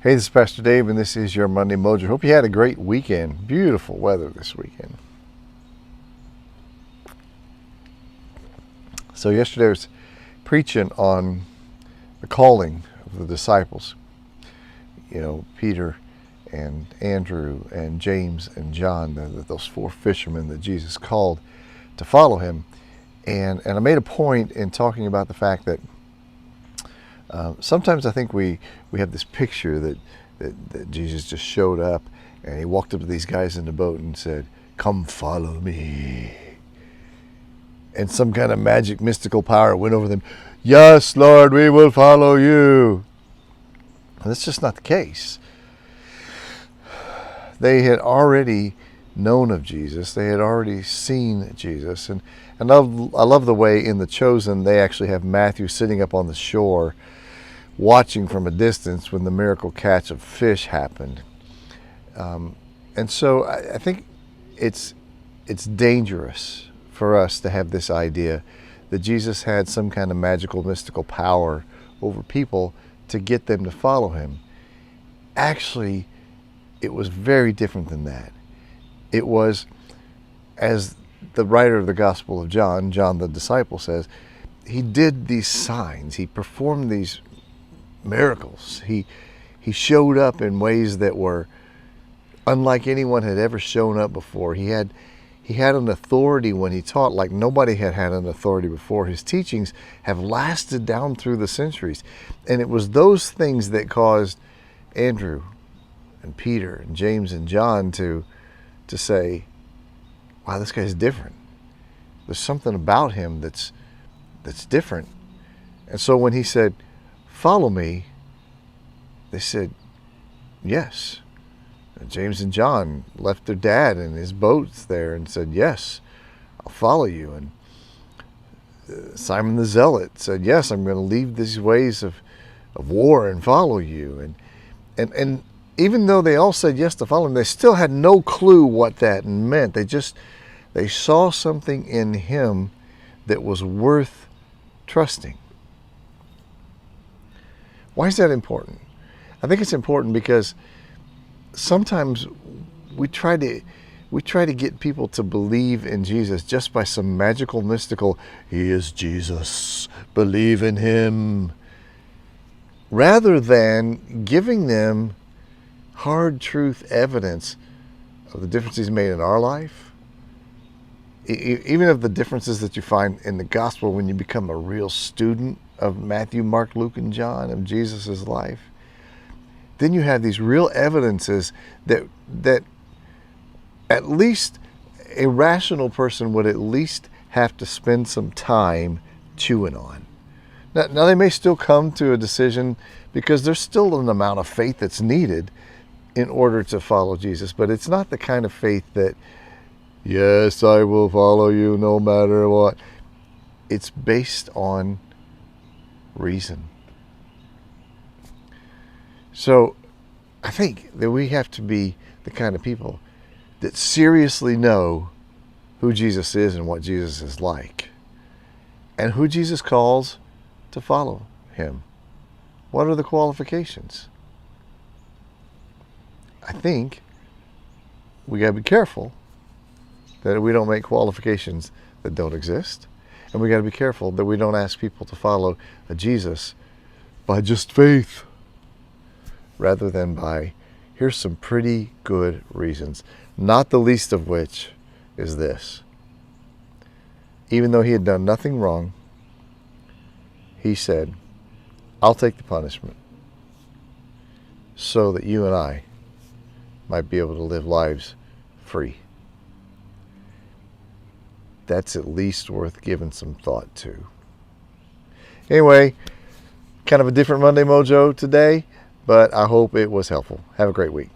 Hey, this is Pastor Dave, and this is your Monday Mojo. Hope you had a great weekend. Beautiful weather this weekend. So yesterday I was preaching on the calling of the disciples. You know, Peter and Andrew and James and John, those four fishermen that Jesus called to follow him. And I made a point in talking about the fact that sometimes I think we have this picture that Jesus just showed up and he walked up to these guys in the boat and said, "Come follow me." And some kind of magic mystical power went over them. "Yes, Lord, we will follow you." And that's just not the case. They had already known of Jesus. They had already seen Jesus. And I love the way in The Chosen they actually have Matthew sitting up on the shore watching from a distance when the miracle catch of fish happened. And so I think it's dangerous for us to have this idea that Jesus had some kind of magical, mystical power over people to get them to follow him. Actually, it was very different than that. It was, as the writer of the Gospel of John the disciple says, he did these signs, he performed these miracles. He showed up in ways that were unlike anyone had ever shown up before. He had an authority when he taught like nobody had had an authority before. His teachings have lasted down through the centuries. And it was those things that caused Andrew and Peter and James and John to say, wow, this guy's different. There's something about him that's different. And so when he said, "Follow me," they said, yes. And James and John left their dad and his boats there and said, "Yes, I'll follow you." And Simon the Zealot said, "Yes, I'm going to leave these ways of war and follow you." And even though they all said yes to follow him, they still had no clue what that meant. They saw something in him that was worth trusting. Why is that important? I think it's important because sometimes we try to get people to believe in Jesus just by some magical, mystical, "He is Jesus, believe in him," rather than giving them hard truth evidence of the difference he's made in our life, even of the differences that you find in the gospel when you become a real student of Matthew, Mark, Luke, and John of Jesus' life. Then you have these real evidences that at least a rational person would at least have to spend some time chewing on. Now they may still come to a decision because there's still an amount of faith that's needed in order to follow Jesus, but it's not the kind of faith that, "Yes, I will follow you no matter what." It's based on reason. So I think that we have to be the kind of people that seriously know who Jesus is and what Jesus is like, and who Jesus calls to follow him. What are the qualifications? I think we got to be careful that we don't make qualifications that don't exist. And we got to be careful that we don't ask people to follow a Jesus by just faith, rather than by, here's some pretty good reasons, not the least of which is this. Even though he had done nothing wrong, he said, "I'll take the punishment so that you and I might be able to live lives free." That's at least worth giving some thought to. Anyway, kind of a different Monday Mojo today, but I hope it was helpful. Have a great week.